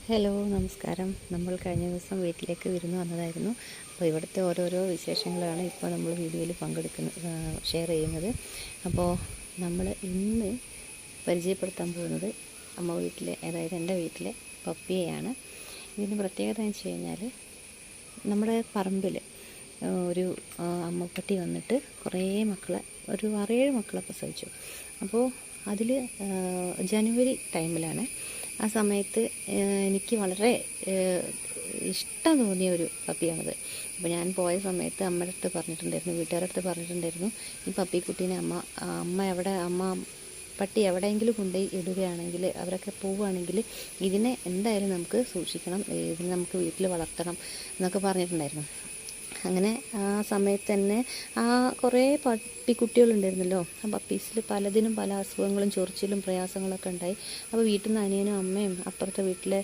Hello നമസ്കാരം. നമ്മൾ കഴിഞ്ഞ ദിവസം വീട്ടിലേക്ക് വിരുന്ന് വന്നതായിരുന്നു. അപ്പോൾ ഇവിടുത്തെ ഓരോരോ വിശേഷങ്ങളാണ് ഇപ്പോൾ നമ്മൾ വീഡിയോയിൽ ഷെയർ ചെയ്യുന്നത്. അപ്പോൾ നമ്മൾ ഇന്ന് പരിചയപ്പെടുത്താൻ പോകുന്നത് അമ്മ വീട്ടിലെ, അതായത് എൻ്റെ വീട്ടിലെ പപ്പിയെയാണ്. ഇതിന് പ്രത്യേകത എന്ന് വെച്ച് കഴിഞ്ഞാൽ, നമ്മുടെ പറമ്പിൽ ഒരു അമ്മപ്പട്ടി വന്നിട്ട് കുറേ മക്കളെ, ഒരു 6-7 മക്കളെ പ്രസവിച്ചു. അപ്പോൾ അതിൽ ജനുവരി ടൈമിലാണ്. ആ സമയത്ത് എനിക്ക് വളരെ ഇഷ്ടം തോന്നിയ ഒരു പപ്പിയാണത്. അപ്പോൾ ഞാൻ പോയ സമയത്ത് അമ്മയുടെ അടുത്ത് പറഞ്ഞിട്ടുണ്ടായിരുന്നു, വീട്ടുകാരുടെ അടുത്ത് പറഞ്ഞിട്ടുണ്ടായിരുന്നു, ഈ പപ്പിക്കുട്ടീനെ അമ്മ പട്ടി എവിടെയെങ്കിലും കൊണ്ടുപോയി ഇടുകയാണെങ്കിൽ, അവരൊക്കെ പോവുകയാണെങ്കിൽ ഇതിനെ എന്തായാലും നമുക്ക് സൂക്ഷിക്കണം, ഇതിനെ നമുക്ക് വീട്ടിൽ വളർത്തണം എന്നൊക്കെ പറഞ്ഞിട്ടുണ്ടായിരുന്നു. അങ്ങനെ ആ സമയത്ത് തന്നെ കുറേ പപ്പിക്കുട്ടികളുണ്ടായിരുന്നല്ലോ. ആ പപ്പീസിൽ പലതിനും പല അസുഖങ്ങളും ചൊറിച്ചിലും പ്രയാസങ്ങളൊക്കെ ഉണ്ടായി. അപ്പോൾ വീട്ടിൽ നിന്ന് അനിയനും അമ്മയും അപ്പുറത്തെ വീട്ടിലെ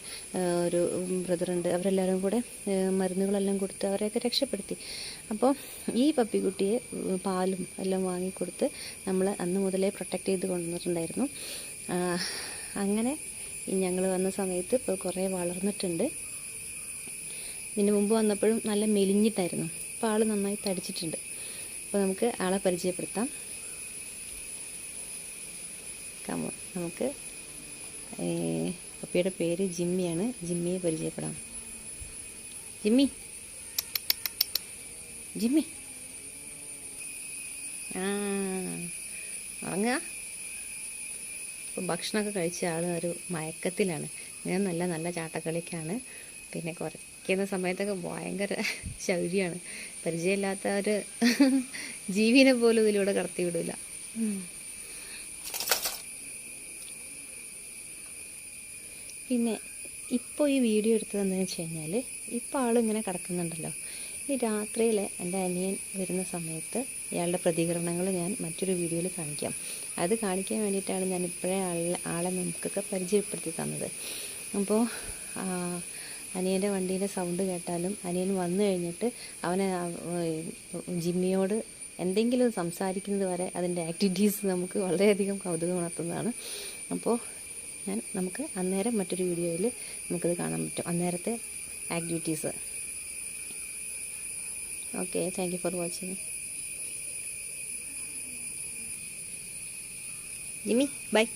ഒരു ബ്രദറുണ്ട്, അവരെല്ലാവരും കൂടെ മരുന്നുകളെല്ലാം കൊടുത്ത് അവരെയൊക്കെ രക്ഷപ്പെടുത്തി. അപ്പോൾ ഈ പപ്പിക്കുട്ടിയെ പാലും എല്ലാം വാങ്ങിക്കൊടുത്ത് നമ്മൾ അന്ന് മുതലേ പ്രൊട്ടക്റ്റ് ചെയ്ത് കൊണ്ടുവന്നിട്ടുണ്ടായിരുന്നു. അങ്ങനെ ഞങ്ങൾ വന്ന സമയത്ത് ഇപ്പോൾ കുറേ വളർന്നിട്ടുണ്ട്. ഇതിന് മുമ്പ് വന്നപ്പോഴും നല്ല മെലിഞ്ഞിട്ടായിരുന്നു. അപ്പോൾ ആൾ നന്നായി തടിച്ചിട്ടുണ്ട്. അപ്പോൾ നമുക്ക് ആളെ പരിചയപ്പെടുത്താം. നമുക്ക് പപ്പിയുടെ പേര് ജിമ്മിയാണ്. ജിമ്മിയെ പരിചയപ്പെടാം. ജിമ്മി ഉറങ്ങുക. ഇപ്പോൾ ഭക്ഷണമൊക്കെ കഴിച്ച ആൾ ഒരു മയക്കത്തിലാണ്. ഞാൻ നല്ല ചാട്ടക്കളിക്കാണ്. പിന്നെ കുറയ്ക്കുന്ന സമയത്തൊക്കെ ഭയങ്കര ശൗര്യമാണ്. പരിചയമില്ലാത്ത ഒരു ജീവിനെ പോലും ഇതിലൂടെ കടത്തി വിടില്ല. പിന്നെ ഇപ്പോൾ ഈ വീഡിയോ എടുത്തതെന്ന് വെച്ച് കഴിഞ്ഞാൽ, ഇപ്പോൾ ആളിങ്ങനെ കിടക്കുന്നുണ്ടല്ലോ, ഈ രാത്രിയിൽ എൻ്റെ അനിയൻ വരുന്ന സമയത്ത് ഇയാളുടെ പ്രതികരണങ്ങൾ ഞാൻ മറ്റൊരു വീഡിയോയിൽ കാണിക്കാം. അത് കാണിക്കാൻ വേണ്ടിയിട്ടാണ് ഞാൻ ഇപ്പോഴേ ആളെ നമുക്കൊക്കെ പരിചയപ്പെടുത്തി തന്നത്. അപ്പോൾ അനിയൻ്റെ വണ്ടീൻ്റെ സൗണ്ട് കേട്ടാലും അനിയൻ വന്നു കഴിഞ്ഞിട്ട് അവനെ ജിമ്മിയോട് എന്തെങ്കിലും സംസാരിക്കുന്നത് വരെ അതിൻ്റെ ആക്ടിവിറ്റീസ് നമുക്ക് വളരെയധികം കൗതുകം ഉണർത്തുന്നതാണ്. അപ്പോൾ നമുക്ക് അന്നേരം മറ്റൊരു വീഡിയോയിൽ നമുക്കത് കാണാൻ പറ്റും, അന്നേരത്തെ activities. Okay, thank you for watching. Jimmy by.